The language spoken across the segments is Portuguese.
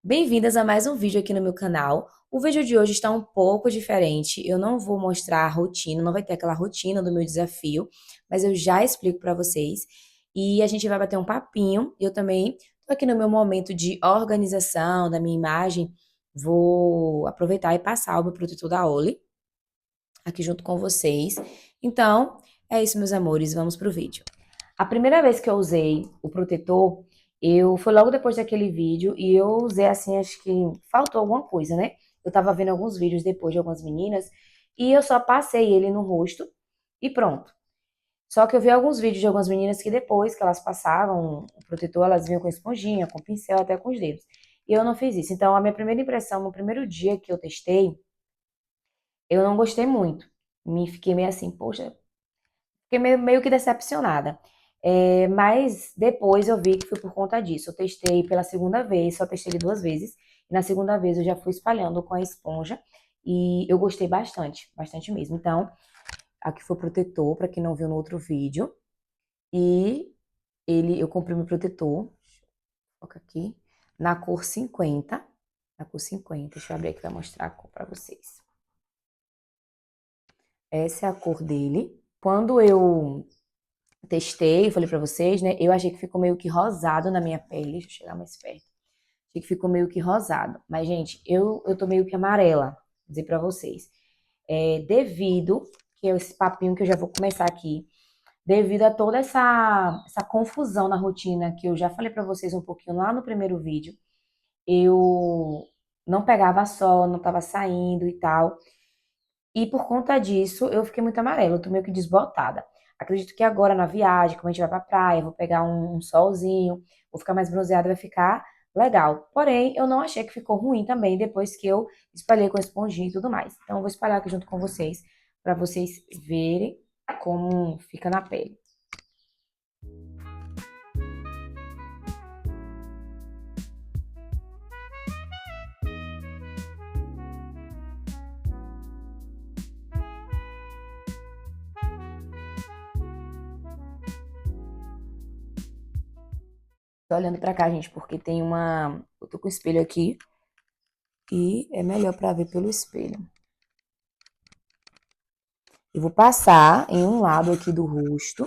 Bem-vindas a mais um vídeo aqui no meu canal. O vídeo de hoje está um pouco diferente. Eu não vou mostrar a rotina, não vai ter aquela rotina do meu desafio, mas eu já explico para vocês. E a gente vai bater um papinho. Eu também tô aqui no meu momento de organização da minha imagem. Vou aproveitar e passar o meu protetor da Olly aqui junto com vocês. Então, é isso, meus amores, vamos pro vídeo. A primeira vez que eu usei o protetor, eu foi logo depois daquele vídeo e eu usei assim, acho que faltou alguma coisa, né? Eu tava vendo alguns vídeos depois de algumas meninas e eu só passei ele no rosto e pronto. Só que eu vi alguns vídeos de algumas meninas que depois que elas passavam o protetor, elas vinham com esponjinha, com pincel, até com os dedos. E eu não fiz isso. Então, a minha primeira impressão, no primeiro dia que eu testei, eu não gostei muito. Me fiquei meio assim, poxa, fiquei meio que decepcionada. Mas depois eu vi que foi por conta disso. Eu testei pela segunda vez, só testei ele duas vezes. E na segunda vez eu já fui espalhando com a esponja. E eu gostei bastante, bastante mesmo. Então, aqui foi o protetor, para quem não viu no outro vídeo. E eu comprei meu protetor, coloca aqui, na cor 50. Na cor 50, deixa eu abrir aqui para mostrar a cor para vocês. Essa é a cor dele. Quando eu testei, falei pra vocês, né? Eu achei que ficou meio que rosado na minha pele. Deixa eu chegar mais perto. Achei que ficou meio que rosado. Mas, gente, eu tô meio que amarela, vou dizer pra vocês. Devido, que é esse papinho que eu já vou começar aqui, devido a toda essa confusão na rotina que eu já falei pra vocês um pouquinho lá no primeiro vídeo, eu não pegava sol, não tava saindo e tal. E por conta disso, eu fiquei muito amarela, eu tô meio que desbotada. Acredito que agora na viagem, como a gente vai pra praia, vou pegar um solzinho, vou ficar mais bronzeada, vai ficar legal. Porém, eu não achei que ficou ruim também depois que eu espalhei com esponjinha e tudo mais. Então, eu vou espalhar aqui junto com vocês, pra vocês verem como fica na pele. Tô olhando pra cá, gente, porque tem uma... Eu tô com o espelho aqui e é melhor pra ver pelo espelho. Eu vou passar em um lado aqui do rosto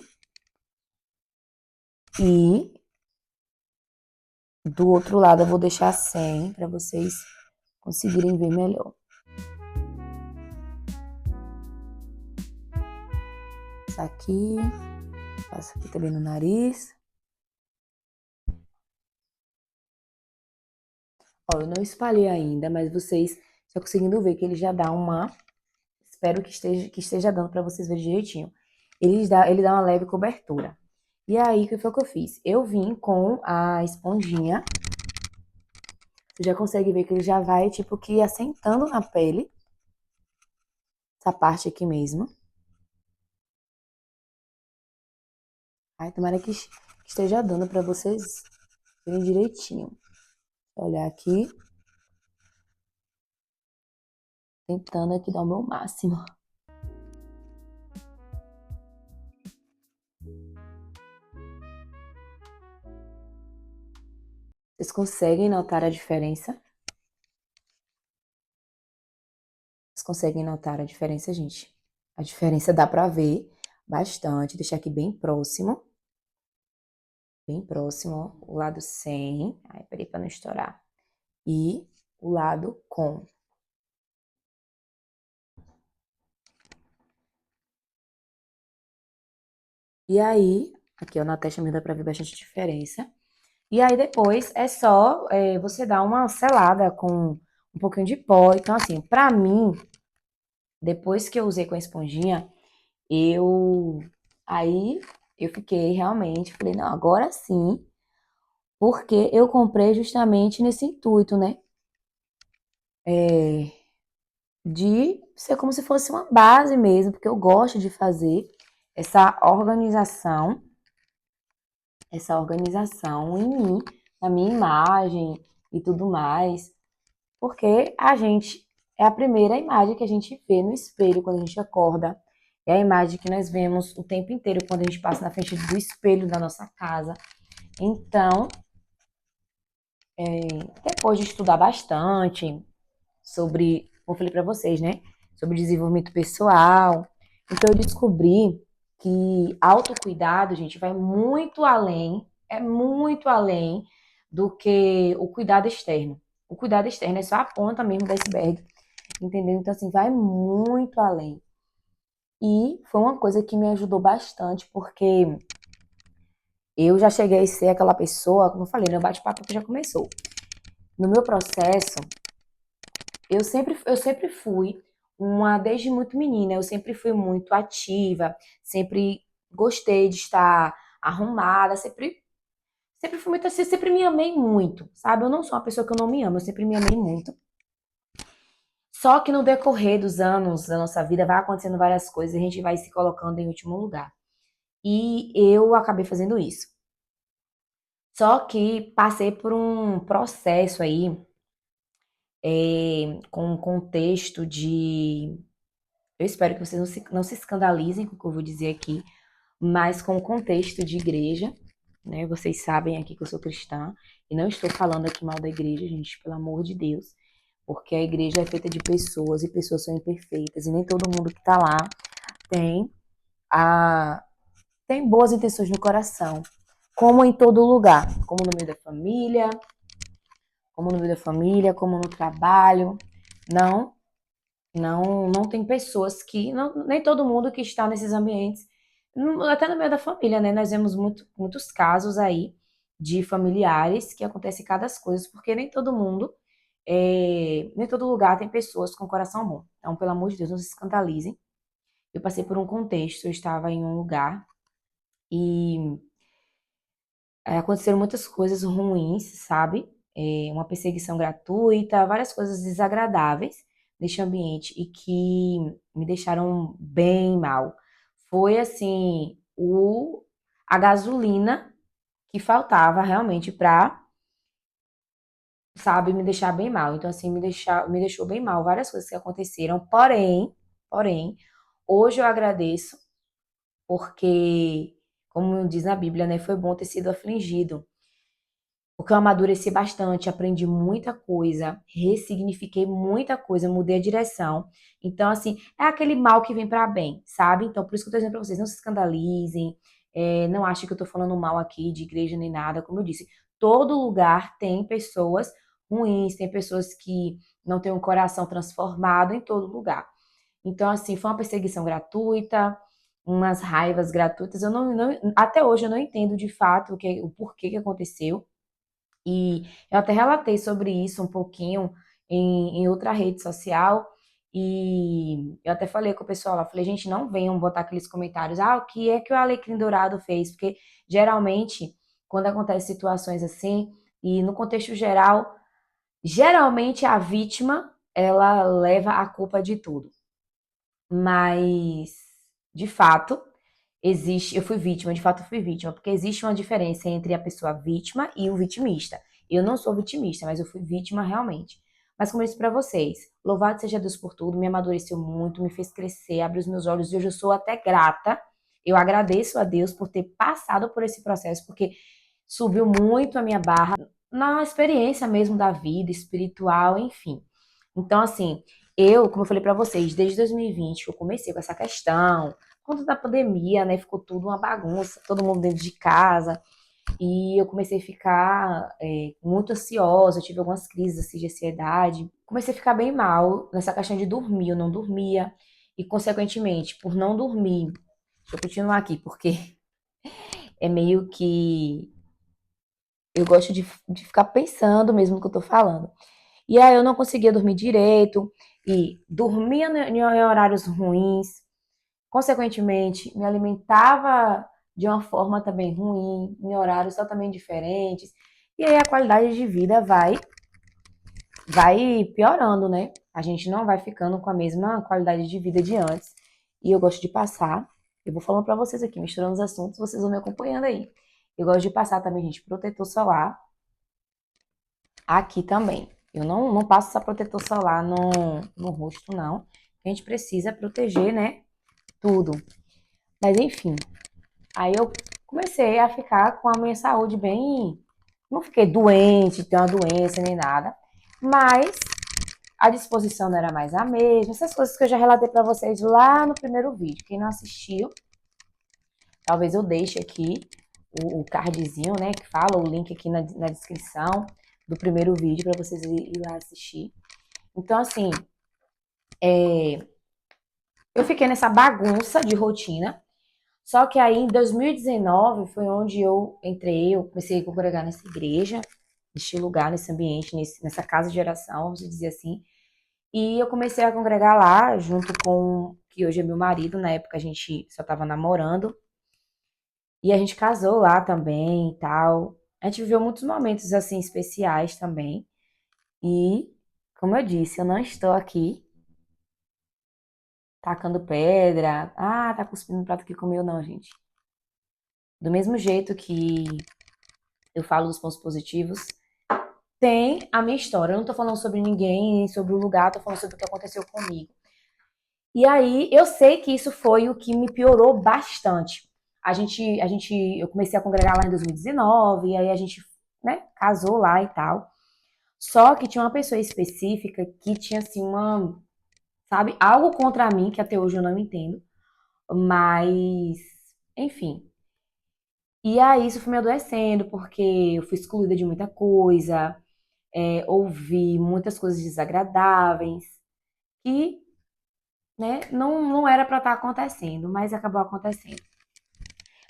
e do outro lado eu vou deixar sem para vocês conseguirem ver melhor. Isso aqui, passa aqui também no nariz. Ó, eu não espalhei ainda, mas vocês estão conseguindo ver que ele já dá uma... Espero que esteja dando para vocês verem direitinho. Ele dá uma leve cobertura. E aí, o que foi que eu fiz? Eu vim com a esponjinha. Você já consegue ver que ele já vai, tipo, que assentando na pele. Essa parte aqui mesmo. Ai, tomara que esteja dando para vocês verem direitinho. Vou olhar aqui, tentando aqui dar o meu máximo. Vocês conseguem notar a diferença? Vocês conseguem notar a diferença, gente? A diferença dá pra ver bastante. Deixar aqui bem próximo. Bem próximo, ó. O lado sem. Ai, peraí pra não estourar. E o lado com. E aí, aqui ó, na testa mesmo dá pra ver bastante diferença. E aí depois é só você dar uma selada com um pouquinho de pó. Então assim, pra mim, depois que eu usei com a esponjinha, eu aí eu fiquei realmente, falei, não, agora sim, porque eu comprei justamente nesse intuito, né? De ser como se fosse uma base mesmo, porque eu gosto de fazer essa organização em mim, na minha imagem e tudo mais, porque a gente é a primeira imagem que a gente vê no espelho quando a gente acorda. É a imagem que nós vemos o tempo inteiro quando a gente passa na frente do espelho da nossa casa. Então, Depois de estudar bastante sobre, como eu falei para vocês, né? Sobre desenvolvimento pessoal. Então eu descobri que autocuidado, gente, vai muito além, é muito além do que o cuidado externo. O cuidado externo é só a ponta mesmo do iceberg, entendeu? Então, assim, vai muito além. E foi uma coisa que me ajudou bastante, porque eu já cheguei a ser aquela pessoa, como eu falei, meu bate-papo já começou. No meu processo, eu sempre fui desde muito menina, eu sempre fui muito ativa, sempre gostei de estar arrumada, sempre fui muito assim, sempre me amei muito, sabe? Eu não sou uma pessoa que eu não me amo, eu sempre me amei muito. Só que no decorrer dos anos da nossa vida vai acontecendo várias coisas, e a gente vai se colocando em último lugar. E eu acabei fazendo isso. Só que passei por um processo aí, com um contexto de. Eu espero que vocês não se escandalizem com o que eu vou dizer aqui, mas com o contexto de igreja, né? Vocês sabem aqui que eu sou cristã, e não estou falando aqui mal da igreja, gente, pelo amor de Deus, porque a igreja é feita de pessoas, e pessoas são imperfeitas, e nem todo mundo que está lá tem, a, tem boas intenções no coração, como em todo lugar, como no meio da família, como no trabalho. Não, não tem pessoas que, não, nem todo mundo que está nesses ambientes, até no meio da família, né? Nós vemos muitos casos aí de familiares que acontece cada coisa, porque nem todo mundo, nem todo lugar tem pessoas com coração bom. Então, pelo amor de Deus, não se escandalizem. Eu passei por um contexto, eu estava em um lugar e aconteceram muitas coisas ruins, sabe? Uma perseguição gratuita, várias coisas desagradáveis neste ambiente e que me deixaram bem mal. Foi assim, a gasolina que faltava realmente para, sabe, me deixar bem mal. Então, assim, me deixou bem mal várias coisas que aconteceram. Porém, hoje eu agradeço porque, como diz na Bíblia, né, foi bom ter sido afligido. Porque eu amadureci bastante, aprendi muita coisa, ressignifiquei muita coisa, mudei a direção. Então, assim, é aquele mal que vem para bem, sabe? Então, por isso que eu tô dizendo pra vocês, não se escandalizem, não achem que eu tô falando mal aqui de igreja nem nada. Como eu disse, todo lugar tem pessoas ruins, tem pessoas que não têm um coração transformado em todo lugar. Então, assim, foi uma perseguição gratuita, umas raivas gratuitas. Até hoje eu não entendo de fato o porquê que aconteceu. E eu até relatei sobre isso um pouquinho em outra rede social. E eu até falei com o pessoal lá, falei, gente, não venham botar aqueles comentários, o que é que o Alecrim Dourado fez? Porque geralmente, quando acontecem situações assim, e no contexto geral, geralmente a vítima, ela leva a culpa de tudo. Mas, de fato, eu fui vítima, de fato eu fui vítima, porque existe uma diferença entre a pessoa vítima e o vitimista. Eu não sou vitimista, mas eu fui vítima realmente. Mas como eu disse pra vocês, louvado seja Deus por tudo, me amadureceu muito, me fez crescer, abriu os meus olhos e hoje eu sou até grata. Eu agradeço a Deus por ter passado por esse processo, porque subiu muito a minha barra na experiência mesmo da vida espiritual, enfim. Então, assim, como eu falei pra vocês, desde 2020 que eu comecei com essa questão, quando da pandemia, né, ficou tudo uma bagunça, todo mundo dentro de casa, e eu comecei a ficar muito ansiosa, eu tive algumas crises assim, de ansiedade, comecei a ficar bem mal nessa questão de dormir, eu não dormia, e consequentemente, por não dormir, deixa eu continuar aqui, porque é meio que eu gosto de ficar pensando mesmo no que eu tô falando. E aí eu não conseguia dormir direito, e dormia em horários ruins, consequentemente, me alimentava de uma forma também ruim, em horários totalmente diferentes. E aí a qualidade de vida vai piorando, né? A gente não vai ficando com a mesma qualidade de vida de antes. E eu gosto de passar, eu vou falando pra vocês aqui, misturando os assuntos, vocês vão me acompanhando aí. Eu gosto de passar também, gente, protetor solar aqui também. Eu não passo essa protetor solar no rosto, não. A gente precisa proteger, né? Tudo. Mas enfim, aí eu comecei a ficar com a minha saúde bem não fiquei doente, tenho uma doença nem nada, mas a disposição não era mais a mesma. Essas coisas que eu já relatei para vocês lá no primeiro vídeo. Quem não assistiu, talvez eu deixe aqui o cardzinho, né, que fala, o link aqui na descrição do primeiro vídeo para vocês ir lá assistir. Então, assim, eu fiquei nessa bagunça de rotina. Só que aí, em 2019, foi onde eu entrei, eu comecei a congregar nessa igreja, neste lugar, nesse ambiente, nessa casa de oração, vamos dizer assim. E eu comecei a congregar lá, junto com, que hoje é meu marido, na época a gente só tava namorando. E a gente casou lá também e tal. A gente viveu muitos momentos, assim, especiais também. E, como eu disse, eu não estou aqui tacando pedra. Ah, tá cuspindo no prato que comeu, não, gente. Do mesmo jeito que eu falo dos pontos positivos, tem a minha história. Eu não tô falando sobre ninguém, nem sobre o lugar, tô falando sobre o que aconteceu comigo. E aí, eu sei que isso foi o que me piorou bastante. Eu comecei a congregar lá em 2019, e aí a gente, né, casou lá e tal. Só que tinha uma pessoa específica que tinha, assim, sabe, algo contra mim, que até hoje eu não entendo. Mas, enfim. E aí isso foi me adoecendo, porque eu fui excluída de muita coisa, ouvi muitas coisas desagradáveis, que, né, não era pra estar acontecendo, mas acabou acontecendo.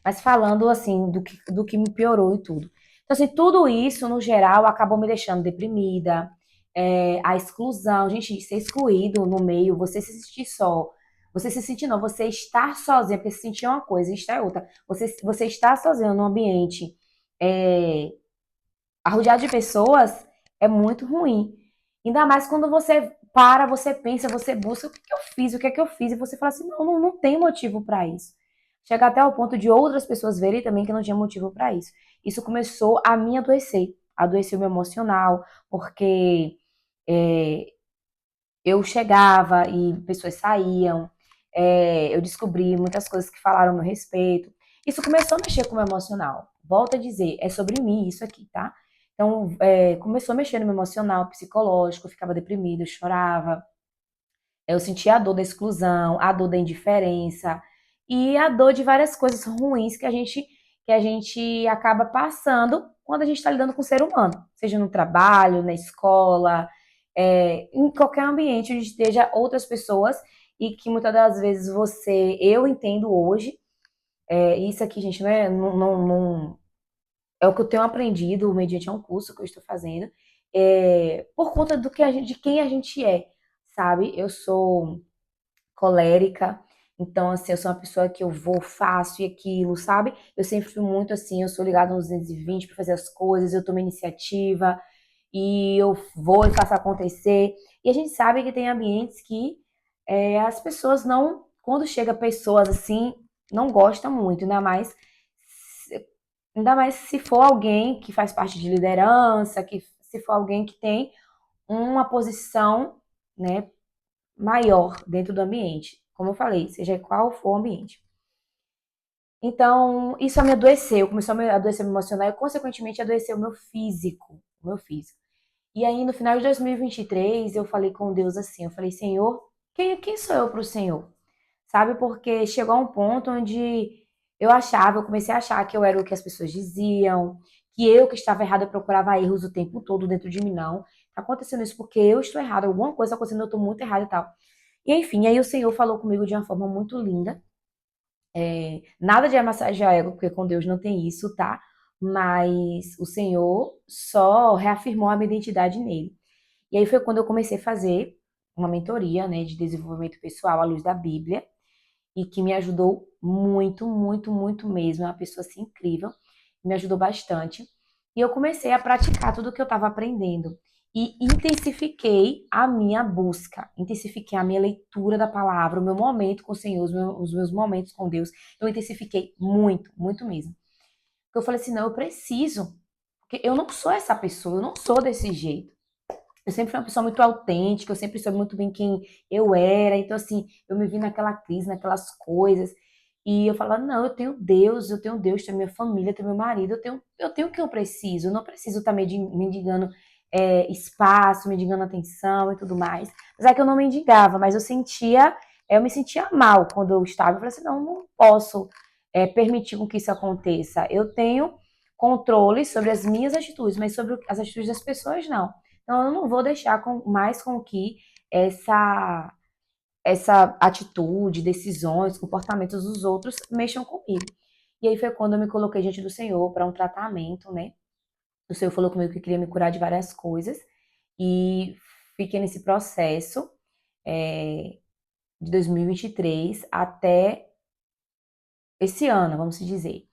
Mas falando, assim, do que me piorou e tudo. Então, assim, tudo isso, no geral, acabou me deixando deprimida, a exclusão, gente, ser excluído no meio, você se sentir só, você se sentir não, você estar sozinha, porque se sentir é uma coisa e estar é outra. Você estar sozinho num ambiente é, arrodeado de pessoas é muito ruim. Ainda mais quando você para, você pensa, você busca o que, que eu fiz, o que é que eu fiz, e você fala assim, não tem motivo para isso. Chega até o ponto de outras pessoas verem também que não tinha motivo para isso. Isso começou a me adoecer o meu emocional, porque é, eu chegava e pessoas saíam, eu descobri muitas coisas que falaram a meu respeito. Isso começou a mexer com o meu emocional. Volto a dizer, é sobre mim isso aqui, tá? Então, começou a mexer no meu emocional, psicológico, eu ficava deprimida, eu chorava, eu sentia a dor da exclusão, a dor da indiferença e a dor de várias coisas ruins que a gente acaba passando quando a gente está lidando com o ser humano, seja no trabalho, na escola, em qualquer ambiente onde esteja outras pessoas e que muitas das vezes eu entendo hoje, isso aqui, gente, não é o que eu tenho aprendido mediante um curso que eu estou fazendo, por conta de quem a gente é, sabe? Eu sou colérica, então, assim, eu sou uma pessoa que eu vou, faço e aquilo, sabe? Eu sempre fui muito assim, eu sou ligada nos 220 para fazer as coisas, eu tomo iniciativa e eu vou e faço acontecer. E a gente sabe que tem ambientes que as pessoas não, quando chega pessoas assim, não gostam muito, ainda mais se for alguém que faz parte de liderança, que se for alguém que tem uma posição, né, maior dentro do ambiente. Como eu falei, seja qual for o ambiente. Então, isso me adoeceu, começou a me adoecer emocional e, consequentemente, adoeceu o meu físico. O meu físico. E aí, no final de 2023, eu falei com Deus assim, eu falei, Senhor, quem sou eu para o Senhor? Sabe, porque chegou a um ponto onde eu comecei a achar que eu era o que as pessoas diziam, que eu que estava errada, eu procurava erros o tempo todo dentro de mim, não. Tá acontecendo isso porque eu estou errada, alguma coisa está acontecendo, eu estou muito errada e tal. E enfim, aí o Senhor falou comigo de uma forma muito linda. Nada de massagear ego, porque com Deus não tem isso, tá? Mas o Senhor só reafirmou a minha identidade nele. E aí foi quando eu comecei a fazer uma mentoria, né, de desenvolvimento pessoal à luz da Bíblia, e que me ajudou muito, muito, muito mesmo. É uma pessoa assim incrível, me ajudou bastante. E eu comecei a praticar tudo o que eu estava aprendendo. E intensifiquei a minha busca, intensifiquei a minha leitura da palavra, o meu momento com o Senhor, os meus momentos com Deus. Eu intensifiquei muito, muito mesmo. Porque eu falei assim: não, eu preciso. Porque eu não sou essa pessoa, eu não sou desse jeito. Eu sempre fui uma pessoa muito autêntica, eu sempre soube muito bem quem eu era. Então, assim, eu me vi naquela crise, naquelas coisas. E eu falava, não, eu tenho Deus, tenho minha família, tenho meu marido, eu tenho o que eu preciso, eu não preciso estar mendigando espaço, mendigando atenção e tudo mais. Mas é que eu não mendigava, mas eu me sentia mal quando eu estava. Eu falei assim, não, não posso permitir com que isso aconteça. Eu tenho controle sobre as minhas atitudes, mas sobre as atitudes das pessoas, não. Então, eu não vou deixar mais com que essa essa atitude, decisões, comportamentos dos outros mexam comigo. E aí foi quando eu me coloquei diante do Senhor para um tratamento, né? O Senhor falou comigo que queria me curar de várias coisas e fiquei nesse processo de 2023 até esse ano, vamos dizer.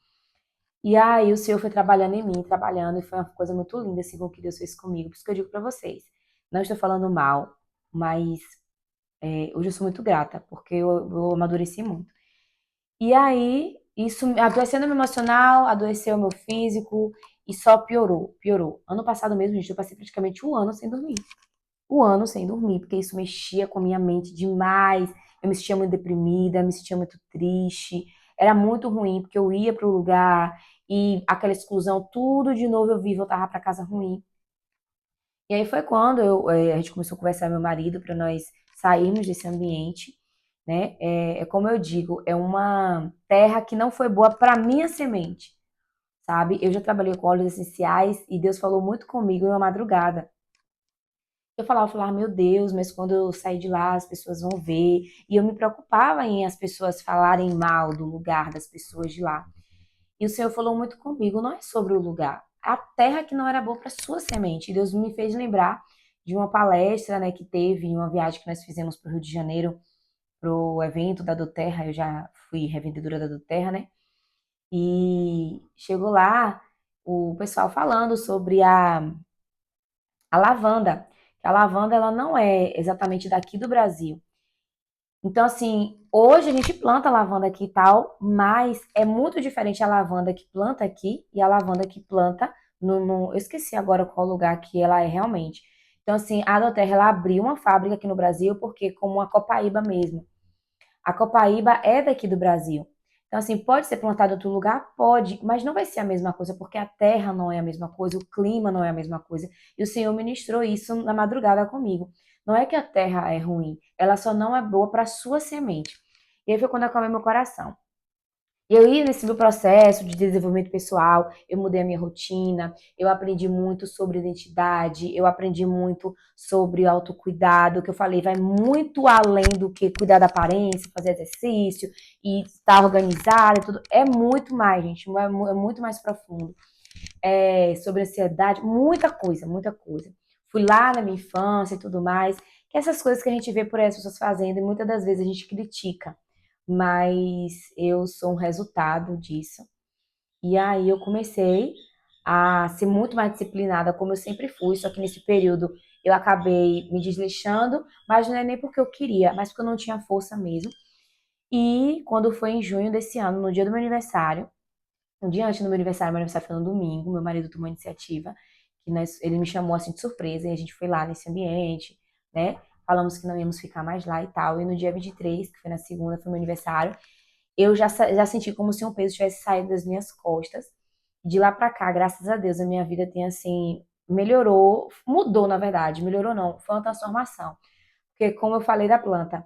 E aí o Senhor foi trabalhando em mim, trabalhando, e foi uma coisa muito linda, assim, o que Deus fez comigo. Por isso que eu digo para vocês, não estou falando mal, mas hoje eu sou muito grata, porque eu amadureci muito. E aí, isso adoecendo meu emocional, adoeceu meu físico e só piorou, piorou. Ano passado mesmo, gente, eu passei praticamente um ano sem dormir. Um ano sem dormir, porque isso mexia com a minha mente demais. Eu me sentia muito deprimida, me sentia muito triste. Era muito ruim, porque eu ia para o lugar e aquela exclusão, tudo de novo eu vi, voltava para casa ruim. E aí foi quando a gente começou a conversar com meu marido para nós sairmos desse ambiente, né? É como eu digo, é uma terra que não foi boa para minha semente, sabe? Eu já trabalhei com óleos essenciais e Deus falou muito comigo em uma madrugada. Eu falava, meu Deus, mas quando eu sair de lá, as pessoas vão ver. E eu me preocupava em as pessoas falarem mal do lugar das pessoas de lá. E o Senhor falou muito comigo, não é sobre o lugar. A terra que não era boa para sua semente. E Deus me fez lembrar de uma palestra, né, que teve em uma viagem que nós fizemos para o Rio de Janeiro, para o evento da Doterra. Eu já fui revendedora da Doterra, né? E chegou lá o pessoal falando sobre a lavanda. A lavanda ela não é exatamente daqui do Brasil. Então, assim, hoje a gente planta lavanda aqui e tal, mas é muito diferente a lavanda que planta aqui e a lavanda que planta eu esqueci agora qual lugar que ela é realmente. Então, assim, a Doterra, ela abriu uma fábrica aqui no Brasil, porque como a Copaíba mesmo. A Copaíba é daqui do Brasil. Então, assim, pode ser plantado em outro lugar? Pode, mas não vai ser a mesma coisa, porque a terra não é a mesma coisa, o clima não é a mesma coisa. E o Senhor ministrou isso na madrugada comigo. Não é que a terra é ruim, ela só não é boa para a sua semente. E aí foi quando eu acalmei meu coração. Eu ia nesse meu processo de desenvolvimento pessoal, eu mudei a minha rotina, eu aprendi muito sobre identidade, eu aprendi muito sobre autocuidado, que eu falei, vai muito além do que cuidar da aparência, fazer exercício e estar organizada e tudo. É muito mais, gente, é muito mais profundo. Sobre ansiedade, muita coisa, muita coisa. Fui lá na minha infância e tudo mais, que essas coisas que a gente vê por aí as pessoas fazendo e muitas das vezes a gente critica, mas eu sou um resultado disso. E aí eu comecei a ser muito mais disciplinada, como eu sempre fui, só que nesse período eu acabei me desleixando, mas não é nem porque eu queria, mas porque eu não tinha força mesmo. E quando foi em junho desse ano, no dia do meu aniversário, um dia antes do meu aniversário foi no domingo, meu marido tomou a iniciativa, ele me chamou assim de surpresa e a gente foi lá nesse ambiente, né? Falamos que não íamos ficar mais lá e tal. E no dia 23, que foi na segunda, foi meu aniversário, eu já senti como se um peso tivesse saído das minhas costas. De lá pra cá, graças a Deus, a minha vida tem assim, melhorou, mudou na verdade, melhorou não, foi uma transformação. Porque como eu falei da planta,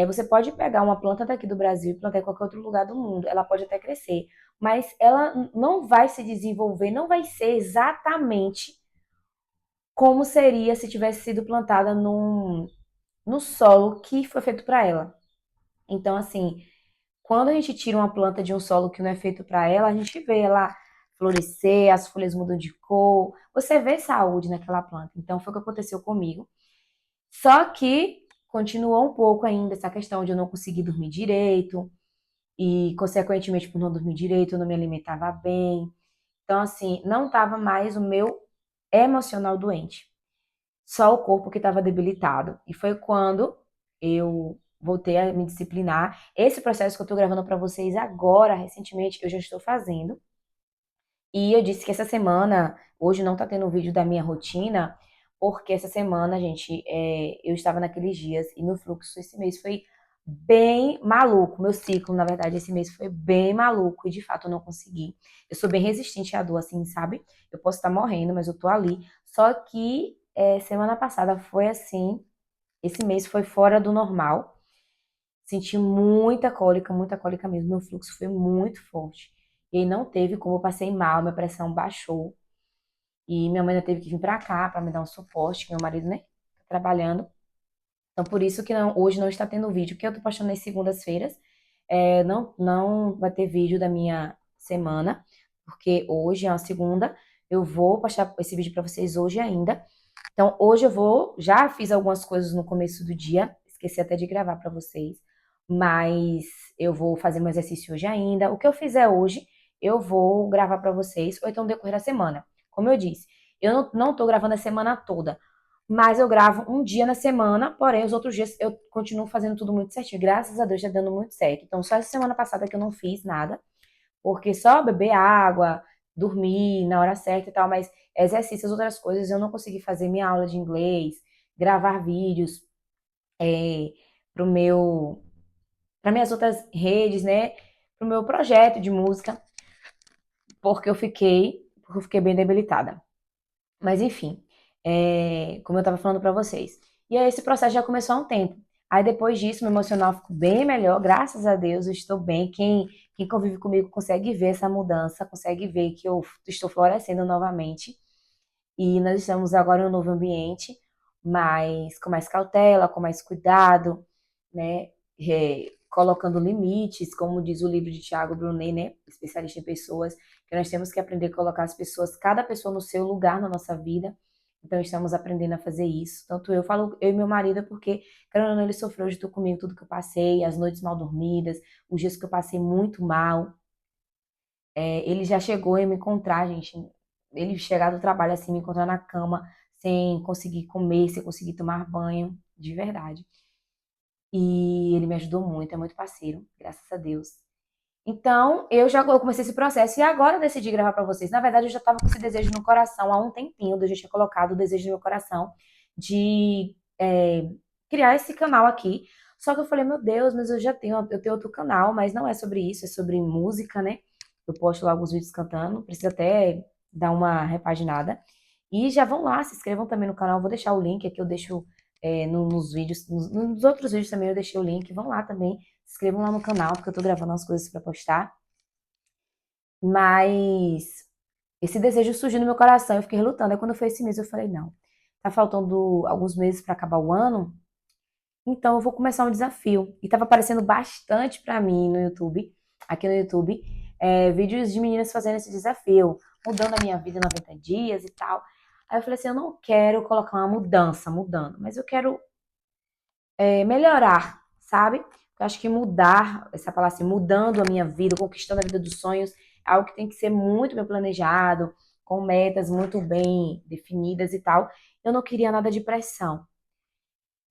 você pode pegar uma planta daqui do Brasil e plantar em qualquer outro lugar do mundo, ela pode até crescer, mas ela não vai se desenvolver, não vai ser exatamente como seria se tivesse sido plantada no solo que foi feito para ela. Então, assim, quando a gente tira uma planta de um solo que não é feito para ela, a gente vê ela florescer, as folhas mudam de cor, você vê saúde naquela planta. Então, foi o que aconteceu comigo. Só que continuou um pouco ainda essa questão de eu não conseguir dormir direito e, consequentemente, por não dormir direito, eu não me alimentava bem. Então, assim, não estava mais o meu emocional doente, só o corpo que estava debilitado. E foi quando eu voltei a me disciplinar. Esse processo que eu estou gravando para vocês agora, recentemente, eu já estou fazendo. E eu disse que essa semana, hoje não tá tendo um vídeo da minha rotina, porque essa semana, gente, eu estava naqueles dias e meu fluxo esse mês foi bem maluco. Meu ciclo, na verdade, esse mês foi bem maluco e de fato eu não consegui. Eu sou bem resistente à dor, assim, sabe? Eu posso estar morrendo, mas eu tô ali. Só que semana passada foi assim, esse mês foi fora do normal. Senti muita cólica mesmo. Meu fluxo foi muito forte. E aí não teve como, eu passei mal, minha pressão baixou. E minha mãe ainda teve que vir pra cá pra me dar um suporte, que meu marido, né, tá trabalhando. Então, por isso que hoje não está tendo vídeo, porque eu tô postando nas segundas-feiras. Não vai ter vídeo da minha semana, porque hoje é uma segunda. Eu vou postar esse vídeo pra vocês hoje ainda. Então, hoje já fiz algumas coisas no começo do dia, esqueci até de gravar pra vocês, mas eu vou fazer meu exercício hoje ainda. O que eu fizer hoje, eu vou gravar pra vocês, ou então no decorrer da semana. Como eu disse, eu não tô gravando a semana toda, mas eu gravo um dia na semana, porém os outros dias eu continuo fazendo tudo muito certinho. Graças a Deus tá dando muito certo. Então, só essa semana passada que eu não fiz nada, porque só beber água, dormir na hora certa e tal, mas exercícios, outras coisas, eu não consegui fazer minha aula de inglês, gravar vídeos é, pro meu, para minhas outras redes, né? Pro meu projeto de música, porque eu fiquei bem debilitada. Mas enfim, como eu estava falando para vocês. E aí esse processo já começou há um tempo. Aí depois disso, meu emocional ficou bem melhor, graças a Deus, eu estou bem. Quem convive comigo consegue ver essa mudança, consegue ver que eu estou florescendo novamente. E nós estamos agora em um novo ambiente, mas com mais cautela, com mais cuidado, né? Colocando limites, como diz o livro de Tiago Brunet, né? Especialista em pessoas, que nós temos que aprender a colocar as pessoas, cada pessoa no seu lugar na nossa vida. Então estamos aprendendo a fazer isso. Tanto eu falo, eu e meu marido, porque, querendo ou não, ele sofreu junto comigo tudo que eu passei, as noites mal dormidas, os dias que eu passei muito mal. Ele já chegou a me encontrar, gente. Ele chegar do trabalho assim, me encontrar na cama, sem conseguir comer, sem conseguir tomar banho, de verdade. E ele me ajudou muito, é muito parceiro, graças a Deus. Então, eu comecei esse processo e agora eu decidi gravar pra vocês. Na verdade, eu já tava com esse desejo no coração há um tempinho, eu já tinha colocado o desejo no meu coração de criar esse canal aqui. Só que eu falei, meu Deus, mas eu tenho outro canal, mas não é sobre isso, é sobre música, né? Eu posto lá alguns vídeos cantando, precisa até dar uma repaginada. E já vão lá, se inscrevam também no canal, vou deixar o link aqui, eu deixo nos vídeos, nos outros vídeos também eu deixei o link, vão lá também, se inscrevam lá no canal, porque eu tô gravando umas coisas pra postar. Mas esse desejo surgiu no meu coração, eu fiquei relutando. Aí quando foi esse mês, eu falei, não, tá faltando alguns meses pra acabar o ano, então eu vou começar um desafio. E tava aparecendo bastante pra mim no YouTube, aqui no YouTube, vídeos de meninas fazendo esse desafio, mudando a minha vida em 90 dias e tal. Aí eu falei assim, eu não quero colocar uma mudança, mudando, mas eu quero melhorar, sabe? Eu acho que mudar, essa palavra assim, mudando a minha vida, conquistando a vida dos sonhos, é algo que tem que ser muito bem planejado, com metas muito bem definidas e tal. Eu não queria nada de pressão.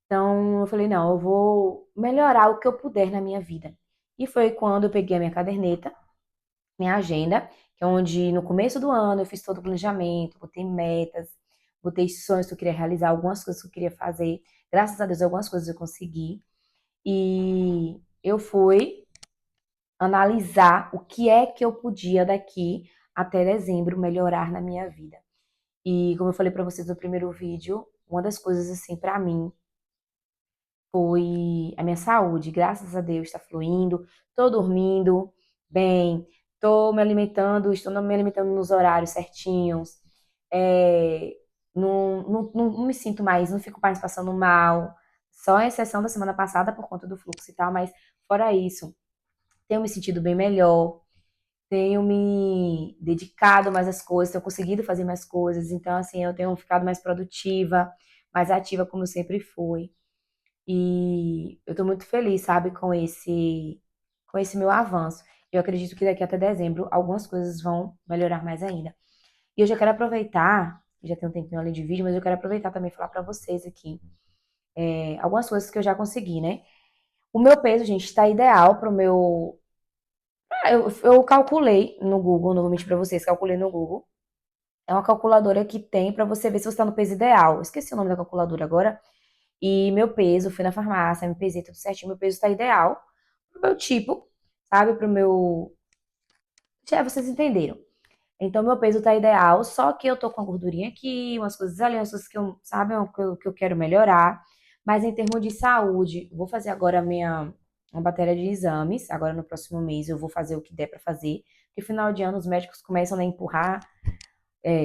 Então eu falei, não, eu vou melhorar o que eu puder na minha vida. E foi quando eu peguei a minha caderneta, minha agenda, que é onde no começo do ano eu fiz todo o planejamento, botei metas, botei sonhos que eu queria realizar, algumas coisas que eu queria fazer. Graças a Deus, algumas coisas eu consegui. E eu fui analisar o que é que eu podia daqui até dezembro melhorar na minha vida. E como eu falei para vocês no primeiro vídeo, uma das coisas assim para mim foi a minha saúde. Graças a Deus está fluindo, tô dormindo bem, estou me alimentando nos horários certinhos. É, não me sinto mais, não fico mais passando mal. Só a exceção da semana passada por conta do fluxo e tal, mas fora isso, tenho me sentido bem melhor, tenho me dedicado mais às coisas, tenho conseguido fazer mais coisas, então assim, eu tenho ficado mais produtiva, mais ativa como eu sempre fui. E eu tô muito feliz, sabe, com esse meu avanço. Eu acredito que daqui até dezembro algumas coisas vão melhorar mais ainda. E eu já quero aproveitar, já tem um tempinho além de vídeo, mas eu quero aproveitar também e falar pra vocês aqui algumas coisas que eu já consegui, né? O meu peso, gente, está ideal pro meu. Eu calculei no Google, não vou mentir pra vocês, calculei no Google. É uma calculadora que tem pra você ver se você tá no peso ideal. Eu esqueci o nome da calculadora agora. E meu peso, fui na farmácia, me pesei tudo certinho, meu peso tá ideal pro meu tipo, sabe? Pro meu. Já vocês entenderam. Então, meu peso tá ideal, só que eu tô com a gordurinha aqui, umas coisas ali, umas coisas que eu, sabe, que eu quero melhorar. Mas em termos de saúde, vou fazer agora uma bateria de exames. Agora no próximo mês eu vou fazer o que der pra fazer. Porque final de ano os médicos começam a empurrar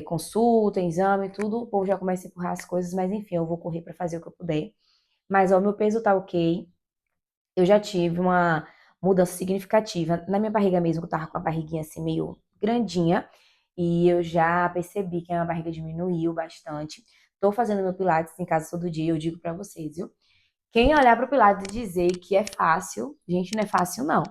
consulta, exame, tudo. O povo já começa a empurrar as coisas, mas enfim, eu vou correr pra fazer o que eu puder. Mas ó, meu peso tá ok. Eu já tive uma mudança significativa na minha barriga mesmo, que eu tava com a barriguinha assim meio grandinha, e eu já percebi que a minha barriga diminuiu bastante. Tô fazendo meu pilates em casa todo dia, eu digo pra vocês, viu? Quem olhar pro pilates e dizer que é fácil, gente, não é fácil não,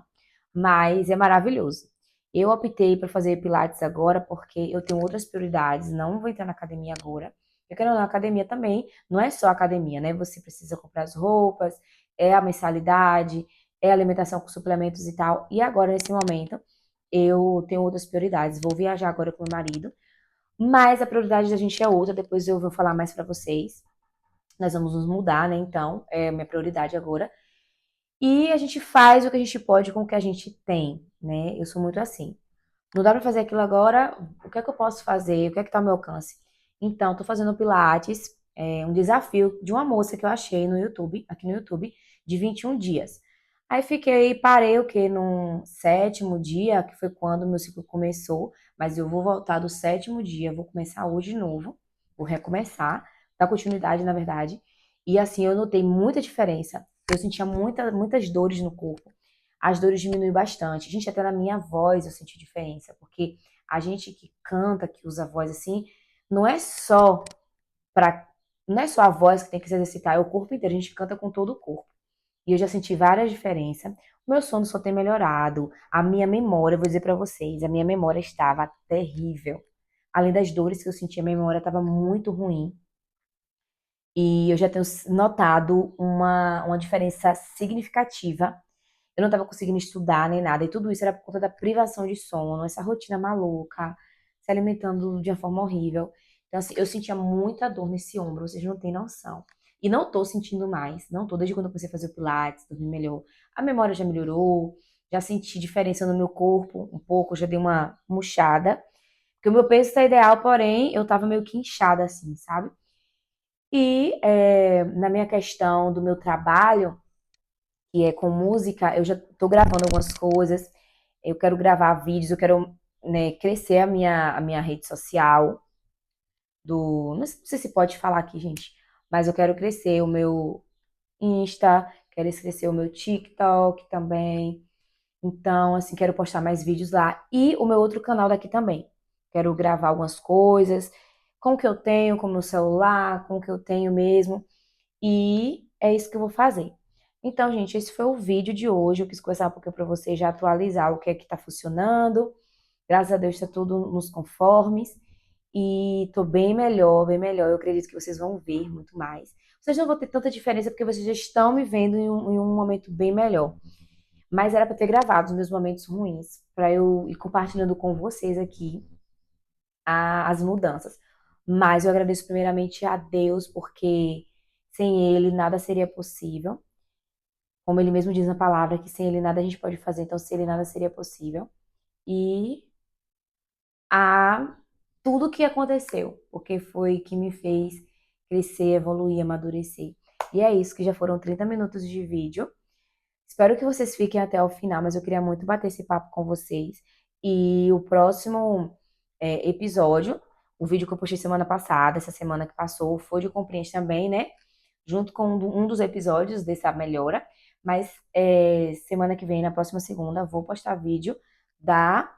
mas é maravilhoso. Eu optei por fazer pilates agora porque eu tenho outras prioridades, não vou entrar na academia agora. Eu quero ir na academia também, não é só academia, né? Você precisa comprar as roupas, é a mensalidade, é a alimentação com suplementos e tal. E agora, nesse momento, eu tenho outras prioridades. Vou viajar agora com meu marido, mas a prioridade da gente é outra, depois eu vou falar mais pra vocês. Nós vamos nos mudar, né? Então, é minha prioridade agora. E a gente faz o que a gente pode com o que a gente tem, né? Eu sou muito assim. Não dá pra fazer aquilo agora, o que é que eu posso fazer? O que é que tá ao meu alcance? Então, tô fazendo Pilates, um desafio de uma moça que eu achei no YouTube, aqui no YouTube, de 21 dias. Aí parei o quê? No sétimo dia, que foi quando o meu ciclo começou, mas eu vou voltar do sétimo dia, vou começar hoje de novo, vou recomeçar, dar continuidade, na verdade. E assim, eu notei muita diferença. Eu sentia muitas dores no corpo. As dores diminuíram bastante. Gente, até na minha voz eu senti diferença, porque a gente que canta, que usa a voz assim, não é só para, não é só a voz que tem que se exercitar, é o corpo inteiro. A gente canta com todo o corpo. E eu já senti várias diferenças. O meu sono só tem melhorado. A minha memória, vou dizer para vocês, a minha memória estava terrível. Além das dores que eu sentia, a minha memória estava muito ruim. E eu já tenho notado uma diferença significativa. Eu não estava conseguindo estudar nem nada, e tudo isso era por conta da privação de sono, essa rotina maluca, se alimentando de uma forma horrível. Então, assim, eu sentia muita dor nesse ombro, vocês não têm noção. E não tô sentindo mais, não tô, desde quando eu comecei a fazer o Pilates, dormir melhor. A memória já melhorou, já senti diferença no meu corpo, um pouco, já dei uma murchada. Porque o meu peso tá ideal, porém, eu tava meio que inchada, assim, sabe? E na minha questão do meu trabalho, que é com música, eu já tô gravando algumas coisas, eu quero gravar vídeos, eu quero, né, crescer a minha rede social não sei se pode falar aqui, gente, mas eu quero crescer o meu Insta, quero crescer o meu TikTok também. Então, assim, quero postar mais vídeos lá. E o meu outro canal daqui também. Quero gravar algumas coisas com o que eu tenho, com o meu celular, com o que eu tenho mesmo. E é isso que eu vou fazer. Então, gente, esse foi o vídeo de hoje. Eu quis conversar um pouquinho para vocês já atualizar o que é que tá funcionando. Graças a Deus está tudo nos conformes. E tô bem melhor, bem melhor. Eu acredito que vocês vão ver muito mais. Vocês não vão ter tanta diferença porque vocês já estão me vendo em um momento bem melhor. Mas era para ter gravado os meus momentos ruins, para eu ir compartilhando com vocês aqui as mudanças. Mas eu agradeço primeiramente a Deus, porque sem Ele nada seria possível. Como Ele mesmo diz na palavra, que sem Ele nada a gente pode fazer, então sem Ele nada seria possível. E a tudo que aconteceu, porque foi que me fez crescer, evoluir, amadurecer. E é isso, que já foram 30 minutos de vídeo. Espero que vocês fiquem até o final, mas eu queria muito bater esse papo com vocês. E o próximo episódio, o vídeo que eu postei semana passada, essa semana que passou, foi de compreensão também, né? Junto com um dos episódios dessa melhora. Mas semana que vem, na próxima segunda, vou postar vídeo da,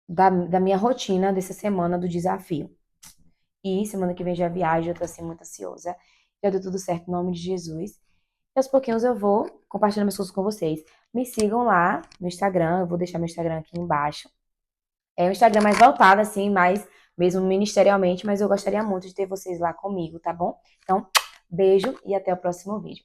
da minha rotina dessa semana do desafio. E semana que vem já viajo, eu tô assim muito ansiosa. Já deu tudo certo em nome de Jesus. E aos pouquinhos eu vou compartilhando minhas coisas com vocês. Me sigam lá no Instagram, eu vou deixar meu Instagram aqui embaixo. É um Instagram mais voltado, assim, mais mesmo ministerialmente, mas eu gostaria muito de ter vocês lá comigo, tá bom? Então, beijo e até o próximo vídeo.